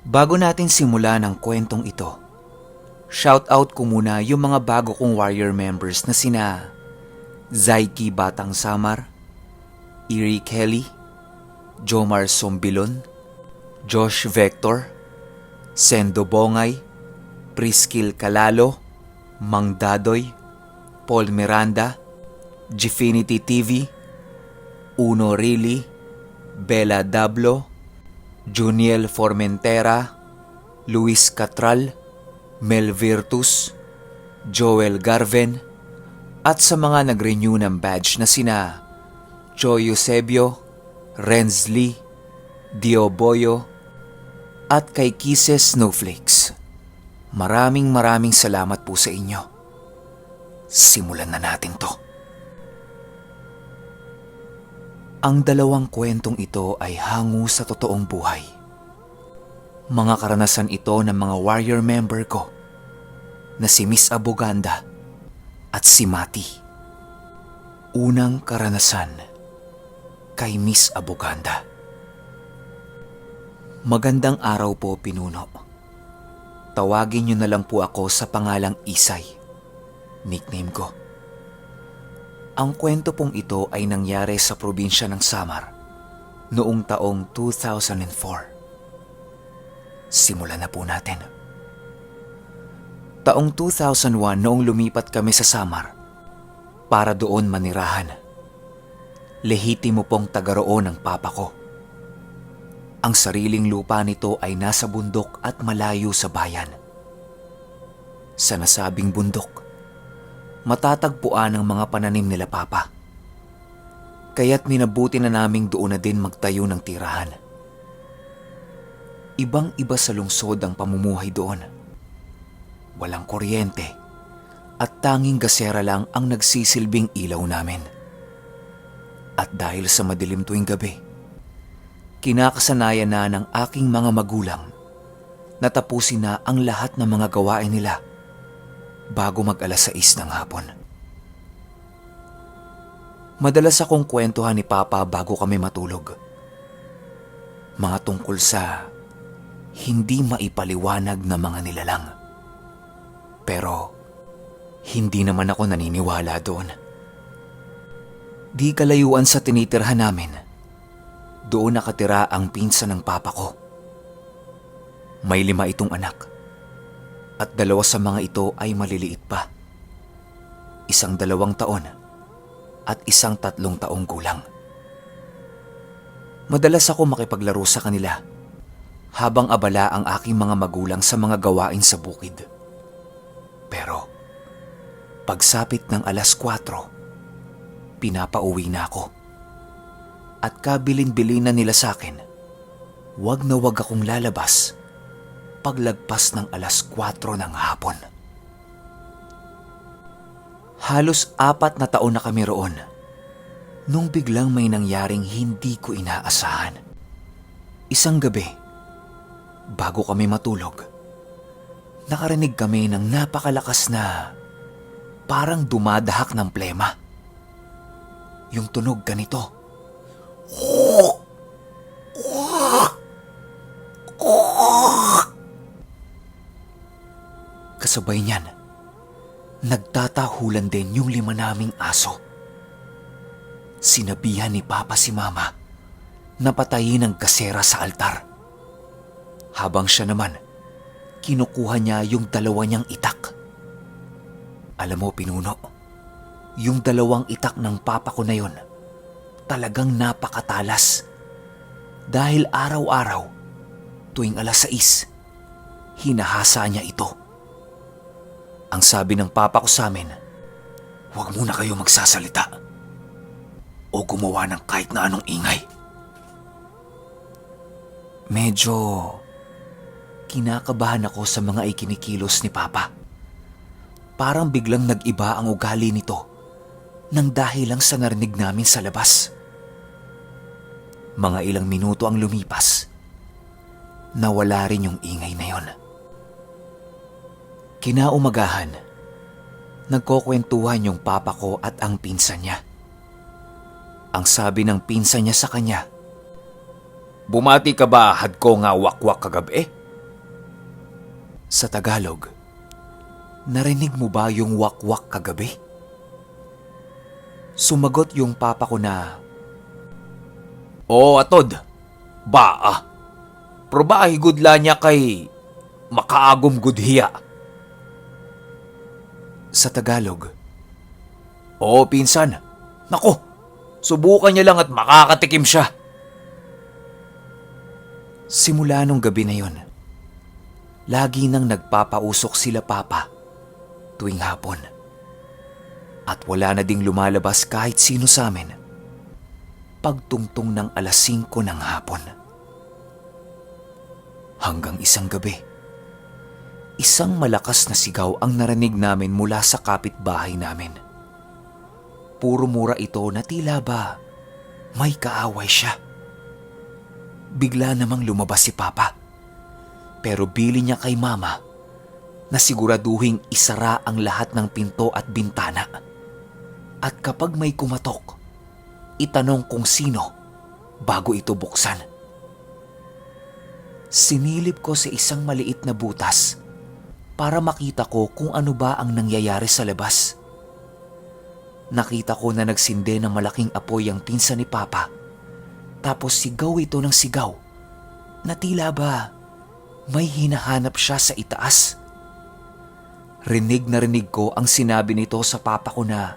Bago natin simulan ang kwentong ito, shoutout ko muna yung mga bago kong Warrior members na sina Zaiki Batang Samar, Iri Kelly, Jomar Sombilon, Josh Vector, Sendo Bongay, Priskil Kalalo, Mang Dadoy, Paul Miranda, Gfinity TV, Uno Rili, Bella Dablo, Juniel Formentera, Luis Catral, Mel Virtus, Joel Garven, at sa mga nag-renew ng badge na sina Joy Eusebio, Renz Lee, Dio Boyo, at kay Kisses Snowflakes. Maraming salamat po sa inyo. Simulan na natin to. Ang dalawang kwentong ito ay hango sa totoong buhay. Mga karanasan ito ng mga warrior member ko na si Miss Aboganda at si Mati. Unang karanasan kay Miss Aboganda. Magandang araw po, Pinuno. Tawagin niyo na lang po ako sa pangalang Isay, nickname ko. Ang kwento pong ito ay nangyari sa probinsya ng Samar noong taong 2004. Simulan na po natin. Taong 2001 noong lumipat kami sa Samar para doon manirahan. Lehitimo pong taga roon ang papa ko. Ang sariling lupa nito ay nasa bundok at malayo sa bayan. Sa nasabing bundok, matatagpuan ang mga pananim nila papa. Kaya't minabuti na naming doon na din magtayo ng tirahan. Ibang-iba sa lungsod ang pamumuhay doon. Walang kuryente at tanging gasera lang ang nagsisilbing ilaw namin. At dahil sa madilim tuwing gabi, kinakasanayan na ng aking mga magulang na tapusin na ang lahat ng mga gawain nila bago mag-alas 6 ng hapon. Madalas akong kwentuhan ni Papa bago kami matulog. Mga tungkol sa hindi maipaliwanag na mga nilalang. Pero hindi naman ako naniniwala doon. Di kalayuan sa tinitirhan namin, doon nakatira ang pinsan ng Papa ko. May 5 itong anak. At 2 sa mga ito ay maliliit pa. Isang 2 taon at isang 3 taong gulang. Madalas ako makipaglaro sa kanila habang abala ang aking mga magulang sa mga gawain sa bukid. Pero pagsapit ng alas 4, pinapauwi na ako. At kabilin-bilin na nila sa akin, wag na wag akong lalabas paglagpas ng alas 4 ng hapon. Halos 4 na taon na kami roon nung biglang may nangyaring hindi ko inaasahan. Isang gabi, bago kami matulog, nakarinig kami ng napakalakas na parang dumadahak ng plema. Yung tunog ganito. Kasabay niyan, nagtatahulan din yung 5 naming aso. Sinabihan ni Papa si Mama na patayin ang gasera sa altar. Habang siya naman, kinukuha niya yung 2 niyang itak. Alam mo, Pinuno, yung 2 itak ng Papa ko na yon talagang napakatalas. Dahil araw-araw, tuwing alas 6, hinahasa niya ito. Ang sabi ng Papa ko sa amin, huwag muna kayo magsasalita o gumawa ng kahit na anong ingay. Medyo kinakabahan ako sa mga ikinikilos ni Papa. Parang biglang nag-iba ang ugali nito nang dahil lang sa narinig namin sa labas. Mga ilang minuto ang lumipas, nawala rin yung ingay na yon. Kinaumagahan, nagkukwentuhan yung Papa ko at ang pinsan niya. Ang sabi ng pinsan niya sa kanya, "Bumati ka ba had ko nga wakwak kagabi? Sa Tagalog, narinig mo ba yung wakwak kagabi? Sumagot yung papa ko na, "Oo, atod. Baa. Probahi gudla niya kay makaagom gudhiya." Sa Tagalog, "Oo, pinsan. Nako, subukan niya lang at makakatikim siya." Simula nung gabi na yon, lagi nang nagpapausok sila papa tuwing hapon. At wala na ding lumalabas kahit sino sa amin pagtungtong ng alas 5 ng hapon. Hanggang isang gabi, isang malakas na sigaw ang narinig namin mula sa kapitbahay namin. Puro mura ito na tila ba may kaaway siya. Bigla namang lumabas si papa, pero bili niya kay mama na siguraduhing isara ang lahat ng pinto at bintana. At kapag may kumatok, itanong kung sino bago ito buksan. Sinilip ko sa isang maliit na butas para makita ko kung ano ba ang nangyayari sa labas. Nakita ko na nagsinde ng malaking apoy ang pinsan ni papa, tapos sigaw ito ng sigaw na tila ba may hinahanap siya sa itaas. Rinig na rinig ko ang sinabi nito sa papa ko na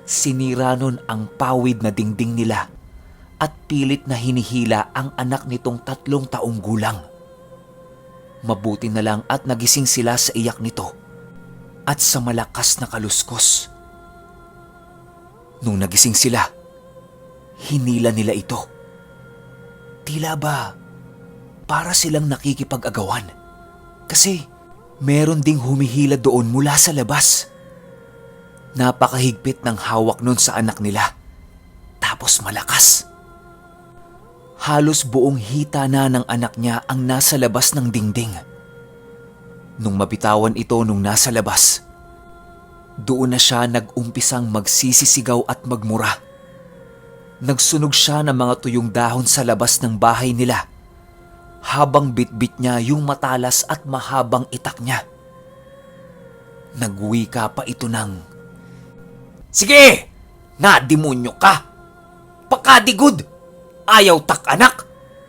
sinira nun ang pawid na dingding nila at pilit na hinihila ang anak nitong 3 taong gulang. Mabuti na lang at nagising sila sa iyak nito at sa malakas na kaluskos. Nung nagising sila, hinila nila ito. Tila ba para silang nakikipag-agawan kasi meron ding humihila doon mula sa labas. Napakahigpit ng hawak nun sa anak nila. Tapos malakas. Halos buong hita na ng anak niya ang nasa labas ng dingding. Nung mabitawan ito nung nasa labas, doon na siya nag-umpisang magsisisigaw at magmura. Nagsunog siya ng mga tuyong dahon sa labas ng bahay nila habang bitbit niya yung matalas at mahabang itak niya. Nagwika pa ito ng, "Sige! Nga demonyo ka! Pakadigod! Ayaw tak anak!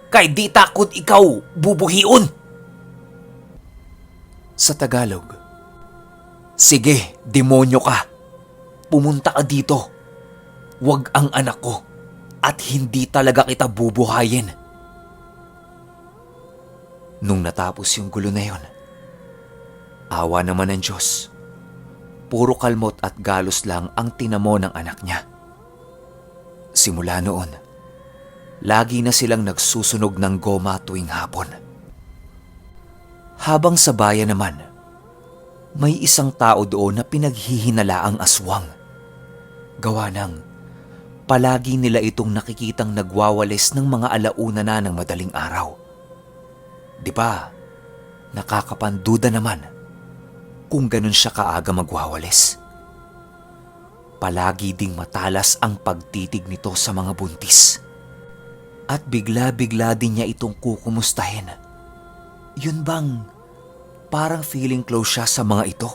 Kay di takot ikaw bubuhion!" Sa Tagalog, "Sige, demonyo ka! Pumunta ka dito! Huwag ang anak ko at hindi talaga kita bubuhayin!" Nung natapos yung gulo na yon, awa naman ng Diyos. Puro kalmot at galos lang ang tinamo ng anak niya. Simula noon, lagi na silang nagsusunog ng goma tuwing hapon. Habang sa bayan naman, may isang tao doon na pinaghihinala ang aswang. Gawa ng palagi nila itong nakikitang nagwawalis ng mga alauna na ng madaling araw. Di ba, nakakapanduda naman kung ganun siya kaaga magwawalis. Palagi ding matalas ang pagtitig nito sa mga buntis. At bigla-bigla din niya itong kukumustahin. Yun bang parang feeling close siya sa mga ito?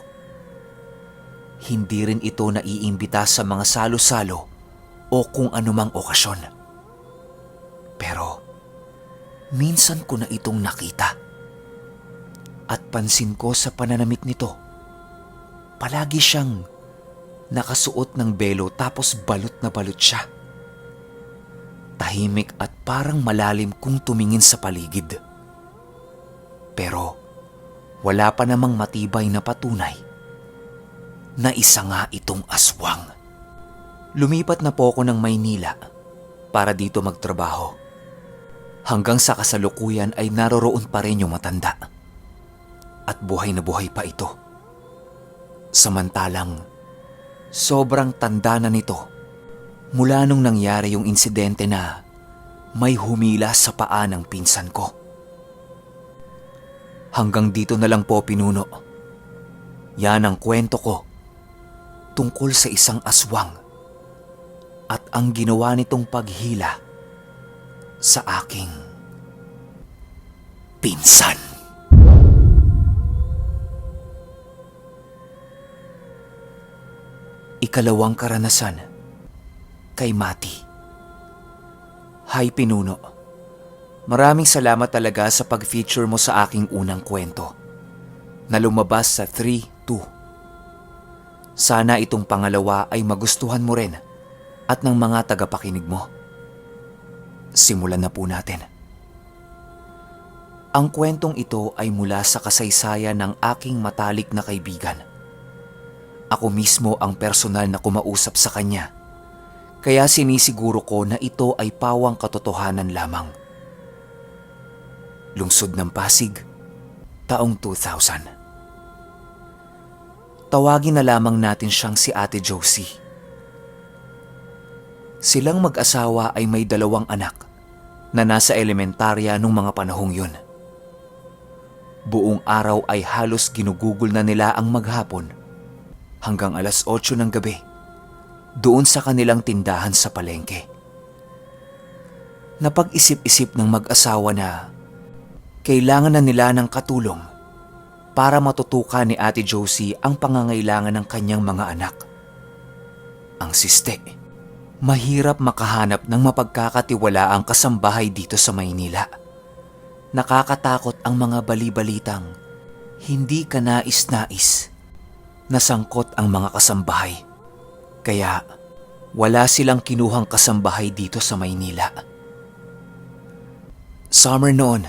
Hindi rin ito naiimbita sa mga salo-salo o kung anumang okasyon. Pero minsan ko na itong nakita. At pansin ko sa pananamit nito, palagi siyang nakasuot ng belo tapos balot na balot siya. Tahimik at parang malalim kung tumingin sa paligid. Pero wala pa namang matibay na patunay na isa nga itong aswang. Lumipat na po ako ng Maynila para dito magtrabaho. Hanggang sa kasalukuyan ay naroroon pa rin yung matanda. At buhay na buhay pa ito. Samantalang sobrang tanda na nito mula nung nangyari yung insidente na may humila sa paa ng pinsan ko. Hanggang dito na lang po pinuno. Yan ang kwento ko tungkol sa isang aswang at ang ginawa nitong paghila sa aking pinsan. Ikalawang karanasan kay Mati. Hi Pinuno, maraming salamat talaga sa pag-feature mo sa aking unang kwento na lumabas sa 3-2. Sana itong pangalawa ay magustuhan mo rin at ng mga tagapakinig mo. Simulan na po natin. Ang kwentong ito ay mula sa kasaysayan ng aking matalik na kaibigan. Ako mismo ang personal na kumausap sa kanya, kaya sinisiguro ko na ito ay pawang katotohanan lamang. Lungsod ng Pasig, taong 2000. Tawagin na lamang natin siyang si Ate Josie. Silang mag-asawa ay may 2 anak na nasa elementarya nung mga panahong yun. Buong araw ay halos ginugugol na nila ang maghapon hanggang 8:00 ng gabi doon sa kanilang tindahan sa palengke. Napag-isip-isip ng mag-asawa na kailangan na nila ng katulong para matutukan ni Ate Josie ang pangangailangan ng kanyang mga anak. Ang siste, mahirap makahanap ng mapagkakatiwalaang kasambahay dito sa Maynila. Nakakatakot ang mga bali-balitang hindi ka nais-nais na sangkot ang mga kasambahay. Kaya wala silang kinuhang kasambahay dito sa Maynila. Summer noon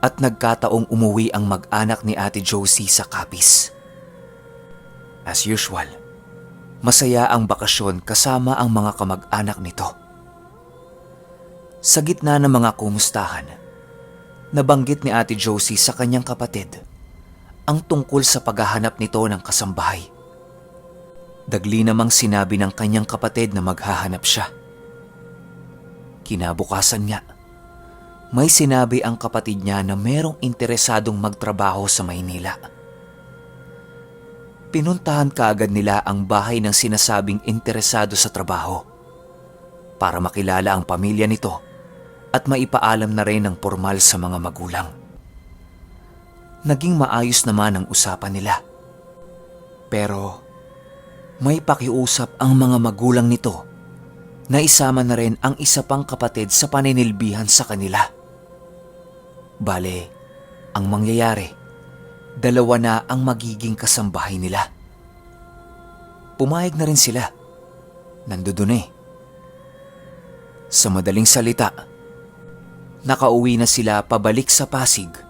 at nagkataong umuwi ang mag-anak ni Ate Josie sa Capiz. As usual, masaya ang bakasyon kasama ang mga kamag-anak nito. Sa gitna ng mga kumustahan, nabanggit ni Ate Josie sa kanyang kapatid ang tungkol sa paghahanap nito ng kasambahay. Dagli namang sinabi ng kanyang kapatid na maghahanap siya. Kinabukasan nga, may sinabi ang kapatid niya na merong interesadong magtrabaho sa Maynila. Pinuntahan kaagad nila ang bahay ng sinasabing interesado sa trabaho para makilala ang pamilya nito at maipaalam na rin ng formal sa mga magulang. Naging maayos naman ang usapan nila. Pero may pakiusap ang mga magulang nito na isama na rin ang isa pang kapatid sa paninilbihan sa kanila. Bale, ang mangyayari, 2 na ang magiging kasambahay nila. Pumayag na rin sila. Nandudun eh. Sa madaling salita, nakauwi na sila pabalik sa Pasig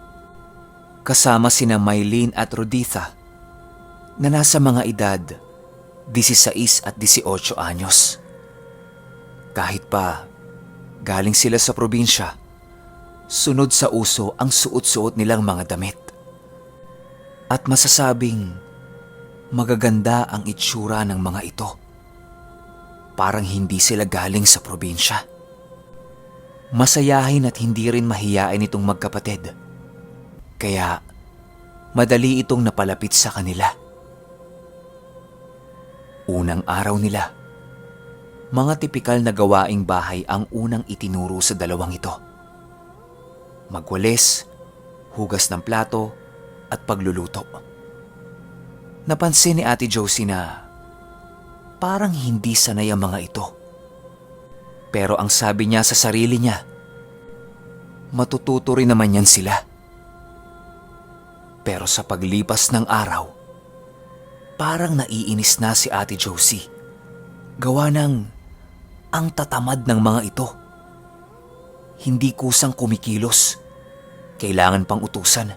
kasama sina Maylene at Roditha na nasa mga edad 16 at 18 anyos. Kahit pa galing sila sa probinsya, sunod sa uso ang suot-suot nilang mga damit. At masasabing magaganda ang itsura ng mga ito. Parang hindi sila galing sa probinsya. Masayahin at hindi rin mahiyain itong magkapatid. Kaya madali itong napalapit sa kanila. Unang araw nila, mga tipikal na gawaing bahay ang unang itinuro sa 2 ito. Magwalis, hugas ng plato at pagluluto. Napansin ni Ate Josie na parang hindi sanay ang mga ito. Pero ang sabi niya sa sarili niya, matututo rin naman yan sila. Pero sa paglipas ng araw, parang naiinis na si Ate Josie. Gawa ng ang tatamad ng mga ito. Hindi kusang kumikilos. Kailangan pang utusan.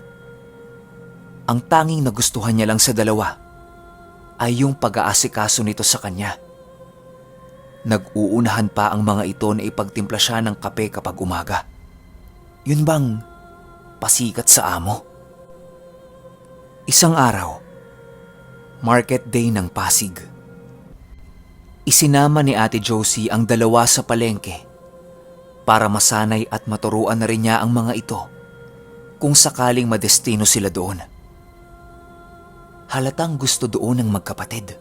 Ang tanging nagustuhan niya lang sa 2 ay yung pag-aasikaso nito sa kanya. Nag-uunahan pa ang mga ito na ipagtimpla siya ng kape kapag umaga. Yun bang pasikat sa amo? Isang araw, market day ng Pasig. Isinama ni Ate Josie ang 2 sa palengke para masanay at maturuan na rin niya ang mga ito kung sakaling madestino sila doon. Halatang gusto doon ng magkapatid.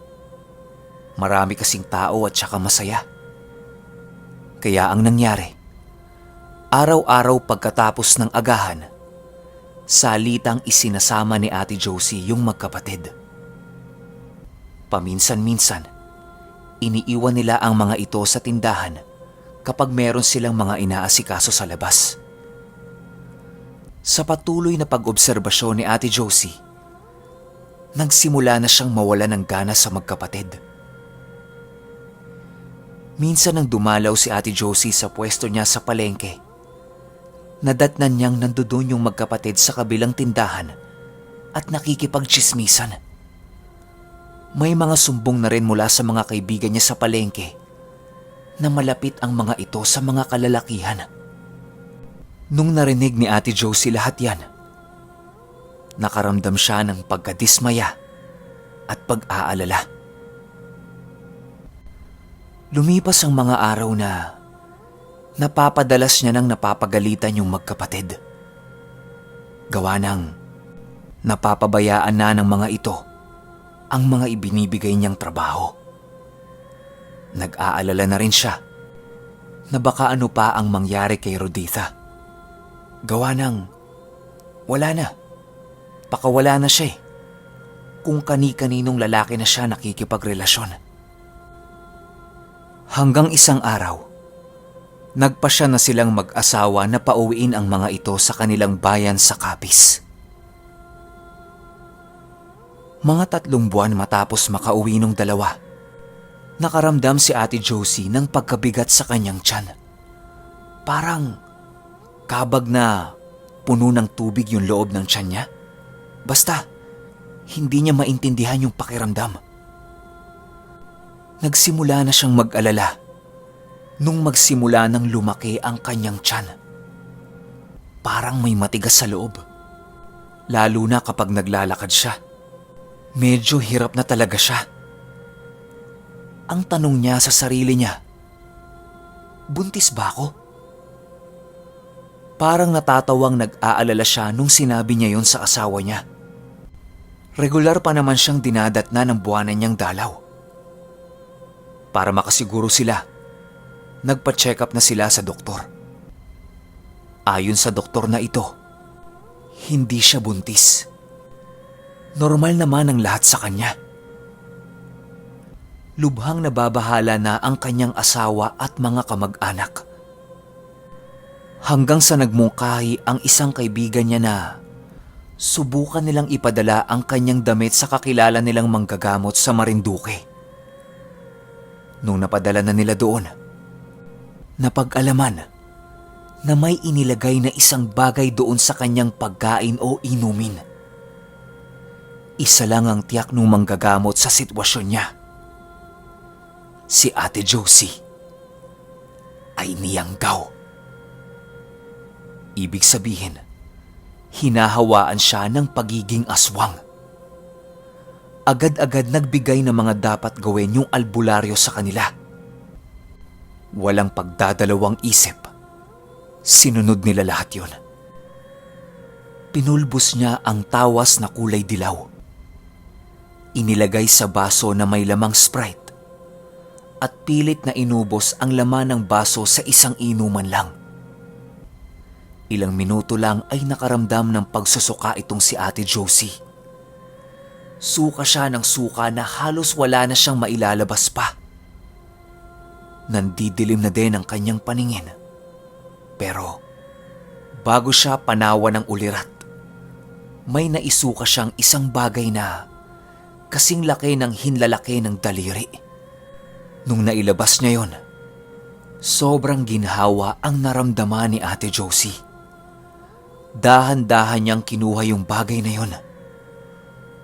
Marami kasing tao at saka masaya. Kaya ang nangyari, araw-araw pagkatapos ng agahan, salitang isinasama ni Ate Josie yung magkapatid. Paminsan-minsan, Iniiwan nila ang mga ito sa tindahan kapag meron silang mga inaasikaso sa labas. Sa patuloy na pag-obserbasyon ni Ate Josie, nagsimula na siyang mawala ng gana sa magkapatid. Minsan nang dumalaw si Ate Josie sa pwesto niya sa palengke, nadatnan niyang nandoon yung magkapatid sa kabilang tindahan at nakikipagtsismisan. May mga sumbong na rin mula sa mga kaibigan niya sa palengke na malapit ang mga ito sa mga kalalakihan. Nung narinig ni Ate Josie lahat yan, nakaramdam siya ng pagkadismaya at pag-aalala. Lumipas ang mga araw na napapadalas niya nang napapagalitan yung magkapatid. Gawa ng napapabayaan na ng mga ito ang mga ibinibigay niyang trabaho. Nag-aalala na rin siya na baka ano pa ang mangyari kay Roditha. Gawa ng wala na, pakawala na siya kung kani-kaninong lalaki na siya nakikipagrelasyon. Hanggang isang araw, nagpasya na silang mag-asawa na pauwiin ang mga ito sa kanilang bayan sa Capiz. Mga 3 buwan matapos makauwi ng dalawa, nakaramdam si Ate Josie ng pagkabigat sa kanyang tiyan. Parang kabag na puno ng tubig yung loob ng tiyan niya. Basta, hindi niya maintindihan yung pakiramdam. Nagsimula na siyang mag-alala nung magsimula nang lumaki ang kanyang tiyan. Parang may matigas sa loob. Lalo na kapag naglalakad siya. Medyo hirap na talaga siya. Ang tanong niya sa sarili niya, buntis ba ako? Parang natatawang nag-aalala siya nung sinabi niya yon sa asawa niya. Regular pa naman siyang dinadatna ng buwanan niyang dalaw. Para makasiguro sila, nagpa-check up na sila sa doktor. Ayon sa doktor na ito, hindi siya buntis. Normal naman ang lahat sa kanya. Lubhang nababahala na ang kanyang asawa at mga kamag-anak. Hanggang sa nagmungkahi ang isang kaibigan niya na subukan nilang ipadala ang kanyang damit sa kakilala nilang manggagamot sa Marinduque. Nung napadala na nila doon, napag-alaman na may inilagay na isang bagay doon sa kanyang pagkain o inumin. Isa lang ang tiyak nung manggagamot sa sitwasyon niya. Si Ate Josie ay niyanggaw. Ibig sabihin, hinahawaan siya ng pagiging aswang. Agad-agad nagbigay ng mga dapat gawin yung albularyo sa kanila. Walang pagdadalawang isip, sinunod nila lahat yun. Pinulbos niya ang tawas na kulay dilaw. Inilagay sa baso na may lamang Sprite at pilit na inubos ang laman ng baso sa isang inuman lang. Ilang minuto lang ay nakaramdam ng pagsusuka itong si Ate Josie. Suka siya ng suka na halos wala na siyang mailalabas pa. Nandidilim na din ang kanyang paningin. Pero bago siya panawan ng ulirat, may naisuka siyang isang bagay na kasing laki ng hinlalaki ng daliri. Nung nailabas niya yon, sobrang ginhawa ang naramdaman ni Ate Josie. Dahan-dahan niyang kinuha yung bagay na yon.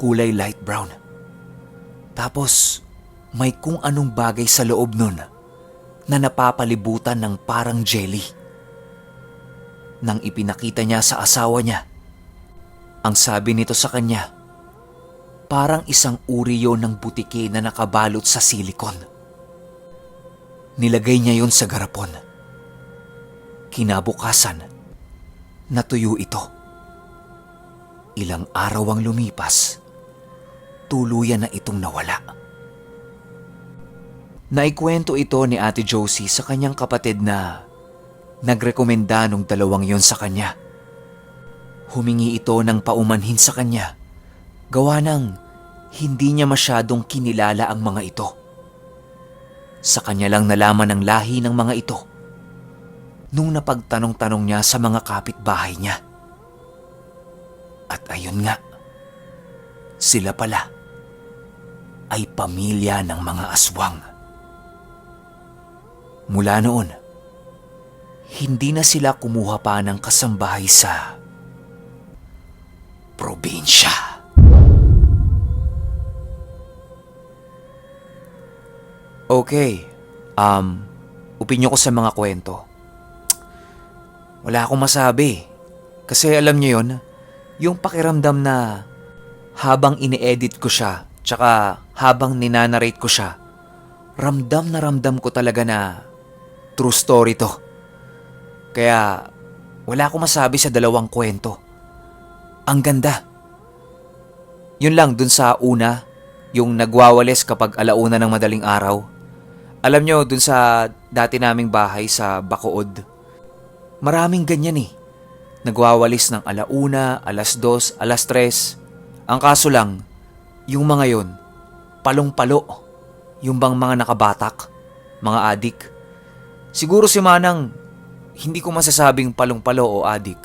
Kulay light brown. Tapos may kung anong bagay sa loob nun na napapalibutan ng parang jelly. Nang ipinakita niya sa asawa niya, ang sabi nito sa kanya, parang isang uri yon ng butike na nakabalot sa silikon. Nilagay niya yon sa garapon. Kinabukasan, natuyo ito. Ilang araw ang lumipas, tuluyan na itong nawala. Naikwento ito ni Ate Josie sa kanyang kapatid na nagrekomenda nung dalawang yon sa kanya. Humingi ito ng paumanhin sa kanya, gawa ng hindi niya masyadong kinilala ang mga ito. Sa kanya lang nalaman ang lahi ng mga ito nung napagtanong-tanong niya sa mga kapitbahay niya. At ayun nga, sila pala ay pamilya ng mga aswang. Mula noon, hindi na sila kumuha pa ng kasambahay sa probinsya. Okay, opinyon ko sa mga kwento. Wala akong masabi. Kasi alam niyo yon, yung pakiramdam na habang ini-edit ko siya, tsaka habang ninanarrate ko siya, ramdam na ramdam ko talaga na true story to. Kaya wala akong masabi sa dalawang kwento. Ang ganda. Yun lang dun sa una, yung nagwawalis kapag alauna ng madaling araw. Alam nyo, dun sa dati naming bahay sa Bacood, maraming ganyan eh. Nagwawalis ng alauna, alas 2, alas 3. Ang kaso lang, yung mga yon, palong-palo. Yung bang mga nakabatak, mga adik. Siguro si Manang, hindi ko masasabing palong-palo o adik.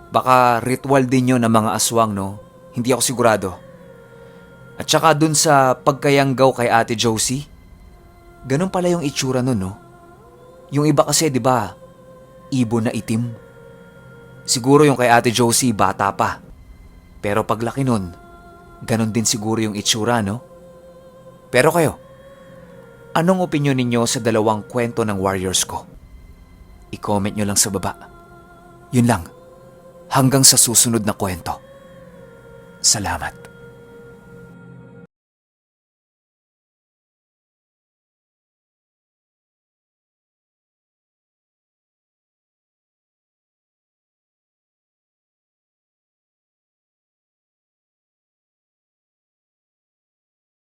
Baka ritual din yun ng mga aswang, no? Hindi ako sigurado. At saka dun sa pagkayanggaw kay Ate Josie, ganun pala yung itsura nun, no? Yung iba kasi, di ba, ibon na itim. Siguro yung kay Ate Josie, bata pa. Pero paglaki nun, ganun din siguro yung itsura, no? Pero kayo, anong opinyon ninyo sa dalawang kwento ng warriors ko? I-comment nyo lang sa baba. Yun lang. Hanggang sa susunod na kwento. Salamat.